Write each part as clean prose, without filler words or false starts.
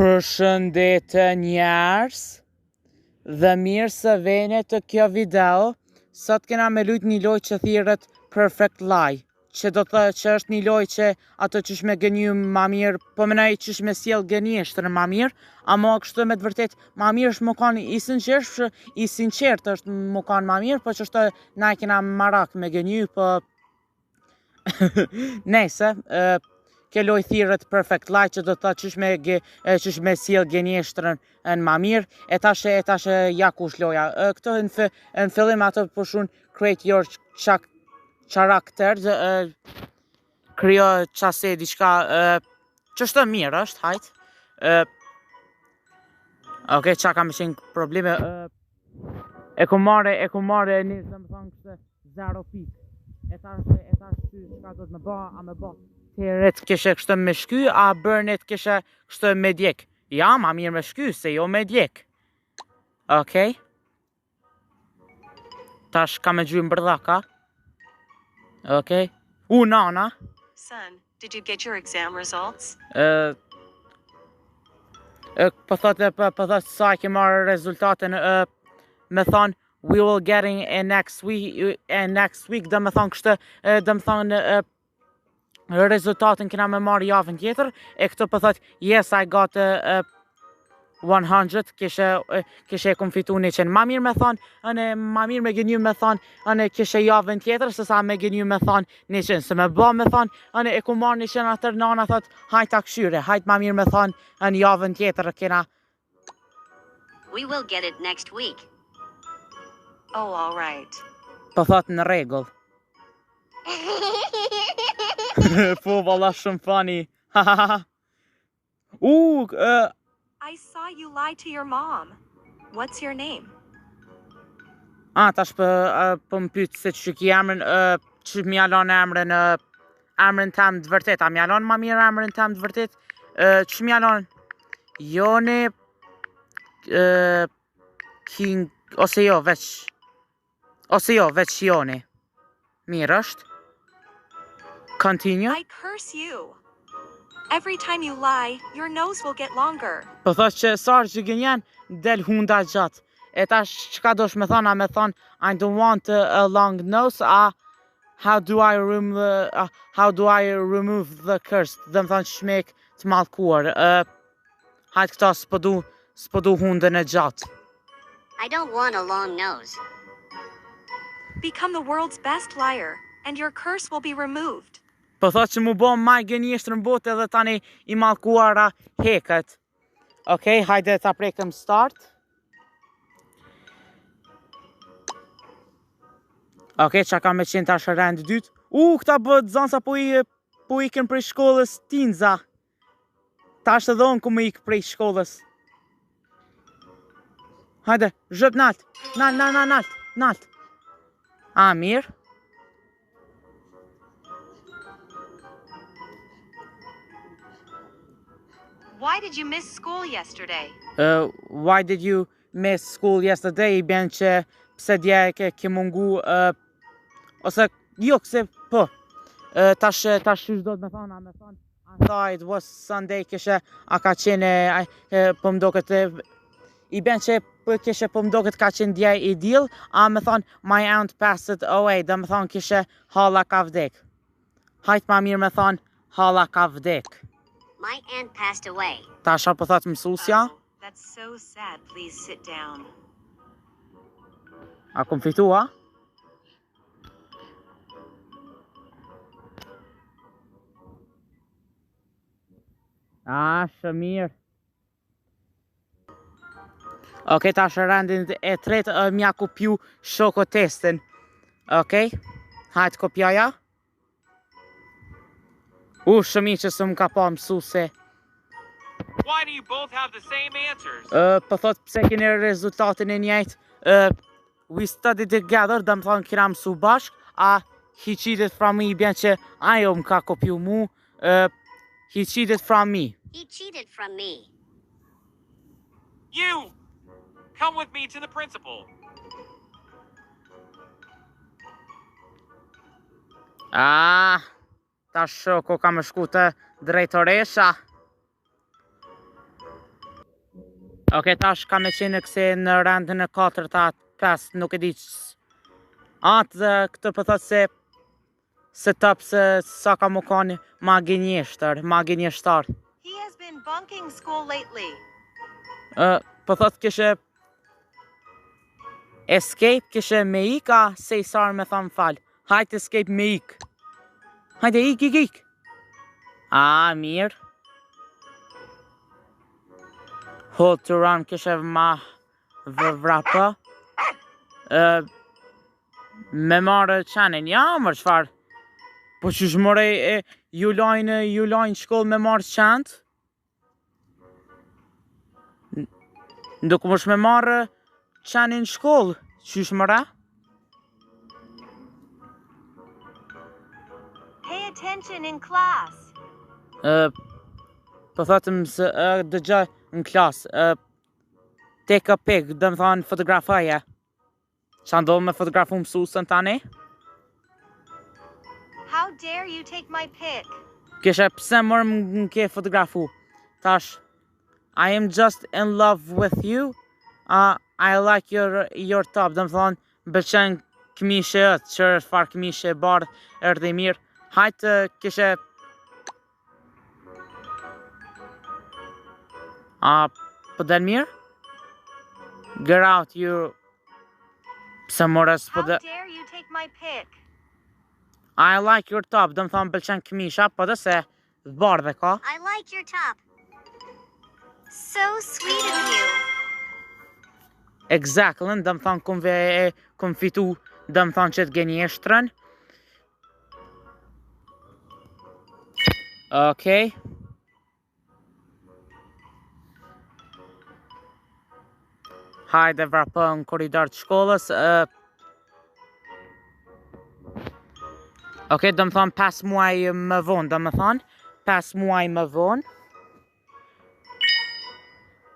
Përshëndetje njerëz dhe mirë se veni të kjo video. Sot kena me lujt një lojë që thirret Perfect Lie, që do të thë që është një lojë që ato qysh me gënju ma mirë, po menoj qysh me sjell gënjeshtër ma mirë, ama kështu me të vërtet ma mirë është më kanë i sinqert është më kanë ma mirë, po që është na kena marak me gënju, po nese, kjo lojë thirret Perfect Lie, që do të thotë qysh me sjell gënjeshtrën në ma mirë. E tash ja kush loja. Këto në fillim ato përshun create your character, krijo qase diçka që është mirë është, hajt. Okej, qa kam qenë probleme. E ku marre një, dhe më thonë kështë 0 pikë. E tash çka do të më bë, a më bë Teret kishe kështë me shky, a Bërnet kishe kështë me djek. Ja, ma mirë me shky, se jo me djek. Okej. Tash ka me gjymë bërdhaka. Okej. Nana. Son, did you get your exam results? Po thotë sa ke marrë rezultatin, me thonë, we will getting next week, dhe me thonë kështë, dhe me thonë, rezultatin kena me marrë javën tjetër, e këto po thot yes I got 100, kishe e kom fitu 100. Ma mirë me thonë, ma mirë me gënju me thonë, kishe javën tjetër, se sa me gënju me thonë 100, se me ba me thonë, e ku marrë 100 atër nana thot, hajt akshyre, hajt ma mirë me thonë, javën tjetër kena. We will get it next week. Oh, all right. Po thot në regull. Po, valla shumë funny. I saw you lie to your mom. What's your name? Tash po më pyet se që ki emrin, që mi alon emrin tem të vërtet, a mi alon ma mirë emrin tem të vërtet? Që mi alon Joni, King, ose jo, veç Joni. Mirë është. Continue. I curse you. Every time you lie, your nose will get longer. Po thosht që sarë që gënjen, del hunda gjatë. E tash çka dosh me thonë, a me thonë, I don't want a long nose, how do I remove the curse? Dhe më thonë që shmek të mallkuar. Hajtë këta s'po du hundën e gjatë. I don't want a long nose. Become the world's best liar, and your curse will be removed. Po thot që mu bo maj gënjeshtër në botë edhe tani i mallkuara heket. Okej, hajde ta prekëm start. Okej, qa ka me qenë tash rend dytë. Këta bët zansa po ikin prej shkollës Tinza. Tash edhe unë ku më ikë prej shkollës. Hajde, zhëp nalt. Nalt. Mirë. Why did you miss school yesterday? Why did you miss school yesterday? I bjen që pse dje ke mungu, ose jo këse po. Tash qysh do të me thonë, I thought it was Sunday, kishe a ka qene, po mdo këtë, i bjen që kishe po mdo këtë ka qenë dje i dil, a me thonë, my aunt passed it away, dhe me thonë kishe hala ka vdek. Hajt ma mirë me thonë, hala ka vdek. My aunt passed away. Tasha po thot mësusja. Oh, that's so sad. Please sit down. A kom fitua? Shëmirë. Okej, tash rendin e tretë mja kopju shoko testin. Okej, hajtë kopjaja. Shëmi që së më ka pa mësuse. Why do you both have the same answers? Po thot pse keni rezultatin e njëjtë. We studied together, dhe më thonë kina mësu bashk, he cheated from me, bjen që ajo më ka kopju mu. He cheated from me. He cheated from me. You! Come with me to the principal. Ta shoko ka më shku të drejtoresha. Okej, tash ka me qenë këse në rendin e 4-5, nuk e di atë këtë për thot se top se sa ka më kanë ma gënjeshtar. He has been bunking school lately. Për thot kishe escape, kishe me ik, a sejsar me thamë fal. Hajt escape me ik. Hajde ik. A, mirë. Hold to run kishe ma vrapa. Me marrë qanin, ja, mërë qfar. Po që shmëre ju lajnë shkollë me marrë qantë? Nduk mësh me marrë qanin shkollë, që shmëre? Pay attention in class. Po thotëm se dëgjë në klasë. Take a pic, dëmë thonë fotografaja. Qa ndohë me fotografu mësusën tani? How dare you take my pic? Kishe pse mërë më ke fotografu. Tash, I am just in love with you. I like your top. Dëmë thonë, bëqen këmishe ëtë, qërë farë këmishe bardh, erdhe mirë. Hajtë kishe... Po del mirë? Get out, you... Pse mërës po How del... dare you take my pic? I like your top, dëmë thonë bëlqen këmisha, po dhe se bardhe ka. I like your top. So sweet of you. Exactly, dëmë thonë kom fitu, dëmë thonë që të gënjeshtrën. Okej. Hajde vrapë në koridor të shkollës. Okej, dëmë thonë 5 muaj më vonë, dëmë thonë 5 muaj më vonë.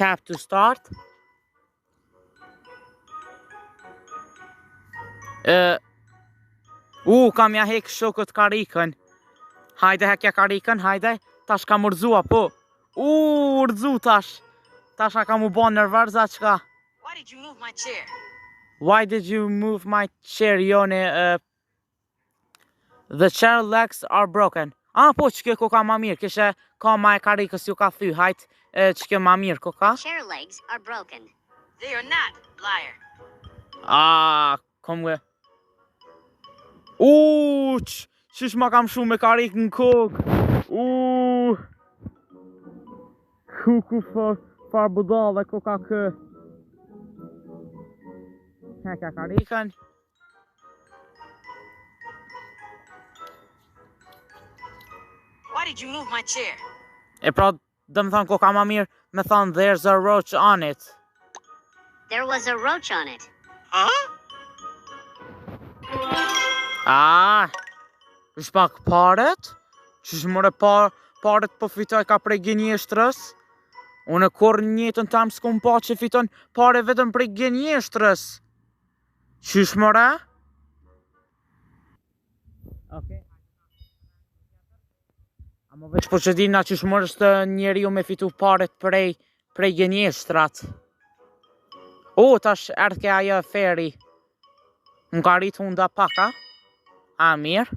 Tap to start. Kam ja hek shokët karikën. Hajde hekja karikën, hajde. Tash kam urzua, po. Urzu tash. Tash a kam u bon nërvarza qka. Why did you move my chair? Why did you move my chair, Joni? The chair legs are broken. Po, që kjo koka ma mirë. Kishe ka ma e karikës ju ka thy. Hajt, që kjo ma mirë koka. Chair legs are broken. They are not, liar. Kom ge. Qish ma kam shumë me karikë në kokë. Ku far budale koka kë. Heka karikën. Why did you move my chair? E pra, dëmë thonë koka ma mirë, me thonë there's a roach on it. There was a roach on it. Huh? Ish pak paret? Qish mëre paret po fitoj ka prej gënjeshtrës? Unë kur njëtën tam s'kom pa që fiton pare vetëm prej gënjeshtrës. Qish mëre? Okej. Amo veç po që di na qish mërë është njeri ju me fitu paret prej gënjeshtrat. Tash erdhke ajo feri. Më ka rritë hunda paka. Mirë.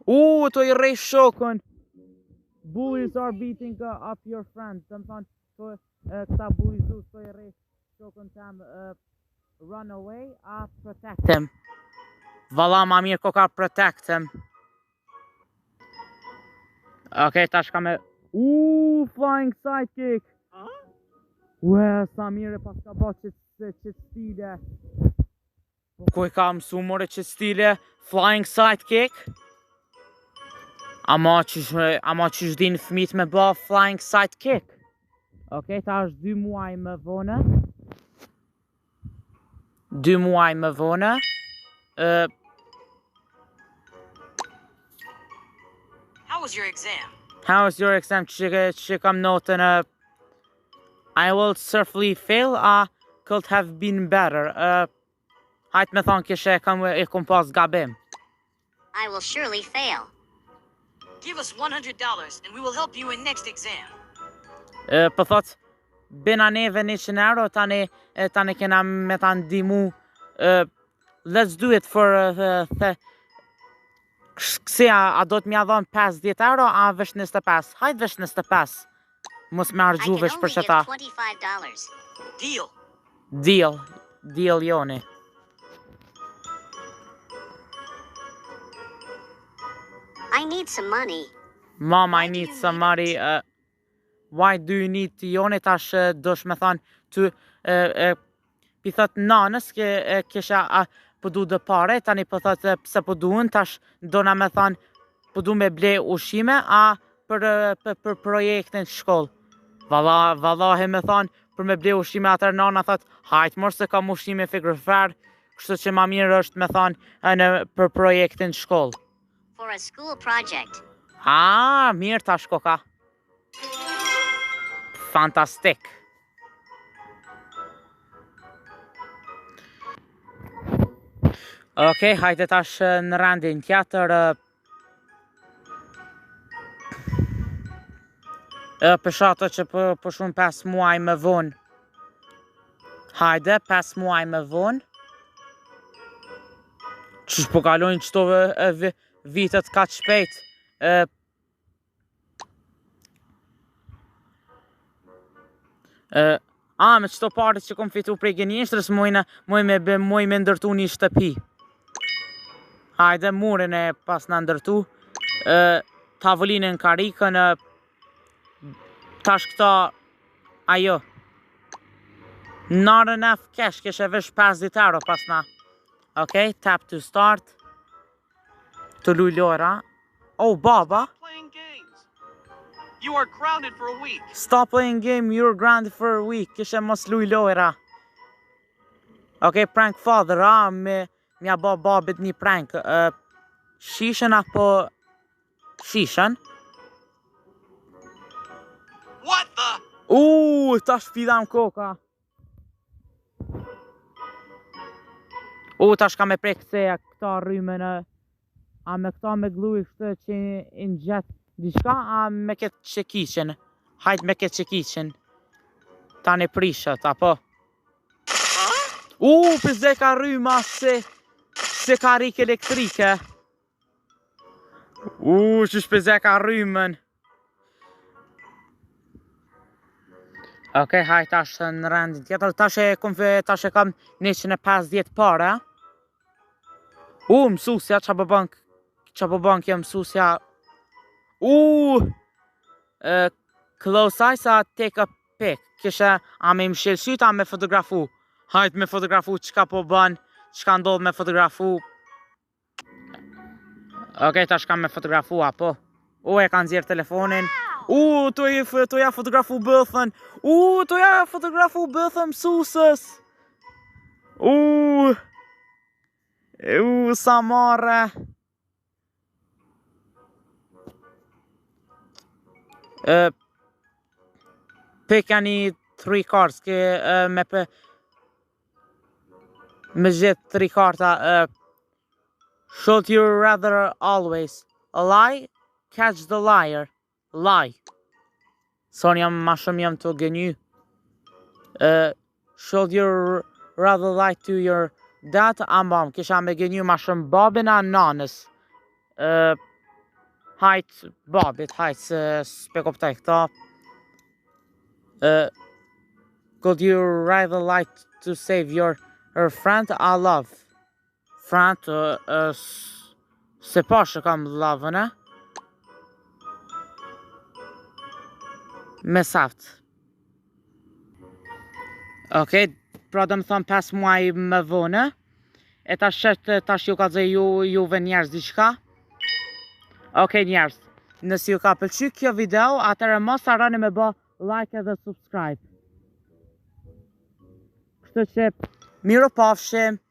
To I rej shokën. Bullies are beating up your friends. Dëmë thonë, këta bullies to I rej shokën tam run away, protect him. Vala ma mirë ko ka protect him. Okej, tash ka me... flying sidekick. Sa mire pas ka ba që stile. Ku I ka mësu more që stile flying sidekick. Ama qysh din fëmit me ba flying sidekick. Okej, ta është 2 muaj më vonë. 2 muaj më vonë. How was your exam? How was your exam? Që kam notën I will certainly fail. Could have been better. Hajt me thonë kishe e kom pas gabim. I will surely fail. Give us $100 and we will help you in next exam. Po thot, bena neve 100 euro, tani kena me ta ndimu. Let's do it for kësi a do të mja dhon 50 euro, a vesh 25? Hajt vesh 25. Mos me I argju can vesh only për give shëta. $25. Deal. Deal joni. I need some money. Mom, I Why do need you some need money. Why do you need të joni tash dosh me thonë të pi thot nanës kisha po du dë pare, tani po thot pse po duhen tash dona me thonë po du me ble ushqime a për projektin shkoll. Vallahi me thonë për me ble ushqime atër nana thot hajt mor se kam ushqime frigorifer, kështu që ma mirë është me thonë për projektin shkoll. For a school project. Mirë tash koka. Fantastik. Okej, hajde tash në rendin tjetër. Peshato që po shumë 5 muaj më vonë. Hajde, 5 muaj më vonë. Qysh po kalojnë qëto vitet ka shpejt. Me qëto parët që kom fitu prej gënjeshtrës, muj me ndërtu një shtëpi. Hajde, murin e pas në ndërtu. Tavolinën karikën, tash këta, ajo. Not enough cash, kishe vesh 50 euro pas na. Okay, tap to start. Të luj lora. Oh, baba. Playing games. You are grounded for a week. Stop playing game, you're grounded for a week. Kishe mos luj lojra. Okay, prank father, mja babit një prank. Shishën apo shishën? What the? Tash pidam koka. Tash ka me prej këtheja këta rrymen. A me këta me gluj këtë që në gjatë diçka, a me këtë qekiqen. Hajt me këtë qekiqen. Ta ne prishët, apo? Pëzde ka rryma se ka rik elektrike. Që shpëzde ka rrymen. Okej, hajt tash në rendin tjetër. Tash e kam 150 pare. Mësusja, qa po bën kjo mësusja. Close eyes, take a pic. Kisha, a me mshil syt, a me fotografu. Hajt me fotografu, qka po bën, qka ndodh me fotografu. Okej, tash kam me fotografu, apo. E kanë zirë telefonin. To ja fotografu bëthën. To ja fotografu bëthën mësusës. Sa marre. Pick any 3 cards. Me gjithë 3 karta. Should you rather always lie, catch the liar. Lie. Son ma shumë jam të gënyu. Should you rather lie to your dad? Ambam, kisha me gënyu ma shumë babin a nanës. Hajt babit, hajt se s'pe koptaj këta. Could you rather lie to save your friend? I love. Friend, se pa që kam love, ne? Me saft. Okej, pra do më thonë 5 muaj më vonë. E tash ju ka dhe juve njerës diqka. Okej njerës, nësi ju ka pëlqy kjo video, atëre mos harroni me bë like edhe subscribe. Kështu që, miro pafshim.